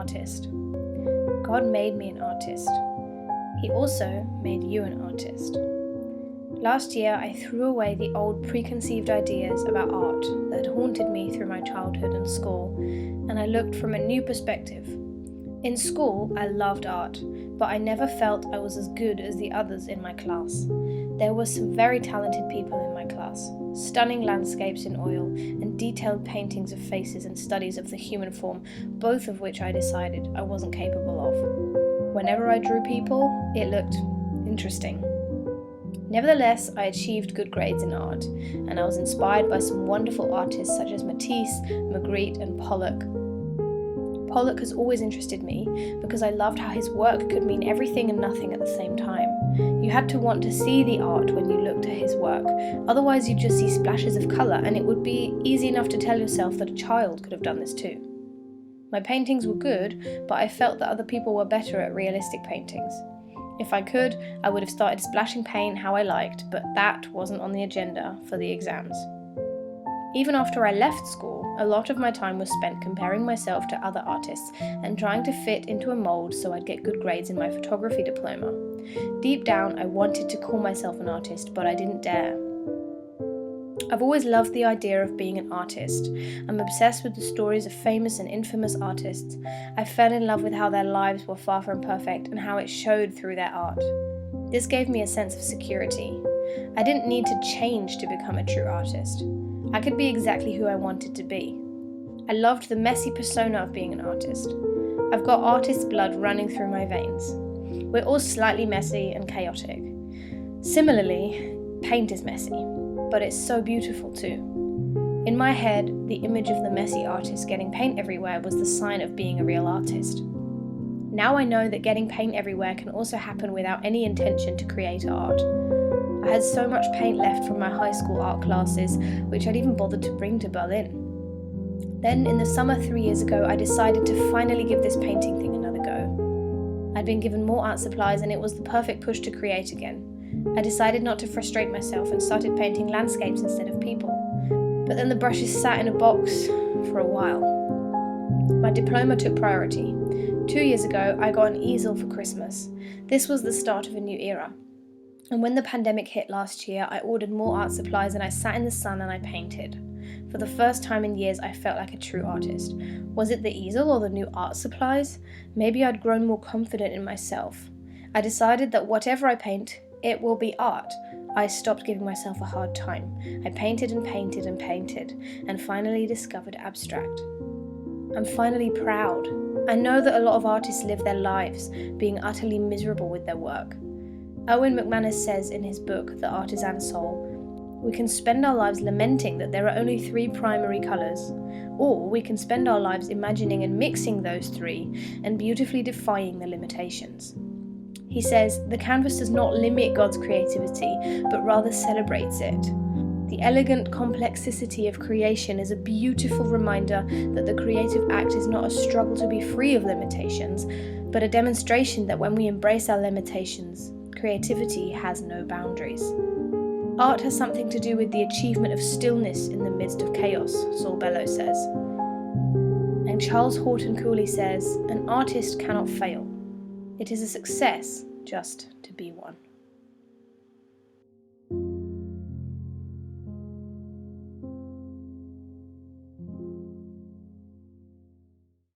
artist. God made me an artist. He also made you an artist. Last year, I threw away the old preconceived ideas about art that had haunted me through my childhood and school, and I looked from a new perspective. In school, I loved art, but I never felt I was as good as the others in my class. There were some very talented people in my class, stunning landscapes in oil and detailed paintings of faces and studies of the human form, both of which I decided I wasn't capable of. Whenever I drew people, it looked interesting. Nevertheless, I achieved good grades in art, and I was inspired by some wonderful artists such as Matisse, Magritte, and Pollock. Pollock has always interested me because I loved how his work could mean everything and nothing at the same time. You had to want to see the art when you looked at his work, otherwise you'd just see splashes of colour, and it would be easy enough to tell yourself that a child could have done this too. My paintings were good, but I felt that other people were better at realistic paintings. If I could, I would have started splashing paint how I liked, but that wasn't on the agenda for the exams. Even after I left school, a lot of my time was spent comparing myself to other artists and trying to fit into a mould so I'd get good grades in my photography diploma. Deep down, I wanted to call myself an artist, but I didn't dare. I've always loved the idea of being an artist. I'm obsessed with the stories of famous and infamous artists. I fell in love with how their lives were far from perfect and how it showed through their art. This gave me a sense of security. I didn't need to change to become a true artist. I could be exactly who I wanted to be. I loved the messy persona of being an artist. I've got artist blood running through my veins. We're all slightly messy and chaotic. Similarly, paint is messy, but it's so beautiful too. In my head, the image of the messy artist getting paint everywhere was the sign of being a real artist. Now I know that getting paint everywhere can also happen without any intention to create art. I had so much paint left from my high school art classes, which I'd even bothered to bring to Berlin. Then, in the summer 3 years ago, I decided to finally give this painting thing another go. I'd been given more art supplies, and it was the perfect push to create again. I decided not to frustrate myself and started painting landscapes instead of people. But then the brushes sat in a box for a while. My diploma took priority. 2 years ago, I got an easel for Christmas. This was the start of a new era. And when the pandemic hit last year, I ordered more art supplies and I sat in the sun and I painted. For the first time in years, I felt like a true artist. Was it the easel or the new art supplies? Maybe I'd grown more confident in myself. I decided that whatever I paint, it will be art. I stopped giving myself a hard time. I painted and painted and painted, and finally discovered abstract. I'm finally proud. I know that a lot of artists live their lives being utterly miserable with their work. Erwin McManus says in his book, The Artisan Soul, we can spend our lives lamenting that there are only 3 primary colours, or we can spend our lives imagining and mixing those 3 and beautifully defying the limitations. He says, the canvas does not limit God's creativity, but rather celebrates it. The elegant complexity of creation is a beautiful reminder that the creative act is not a struggle to be free of limitations, but a demonstration that when we embrace our limitations, creativity has no boundaries. Art has something to do with the achievement of stillness in the midst of chaos, Saul Bellow says. And Charles Horton Cooley says, an artist cannot fail. It is a success just to be one.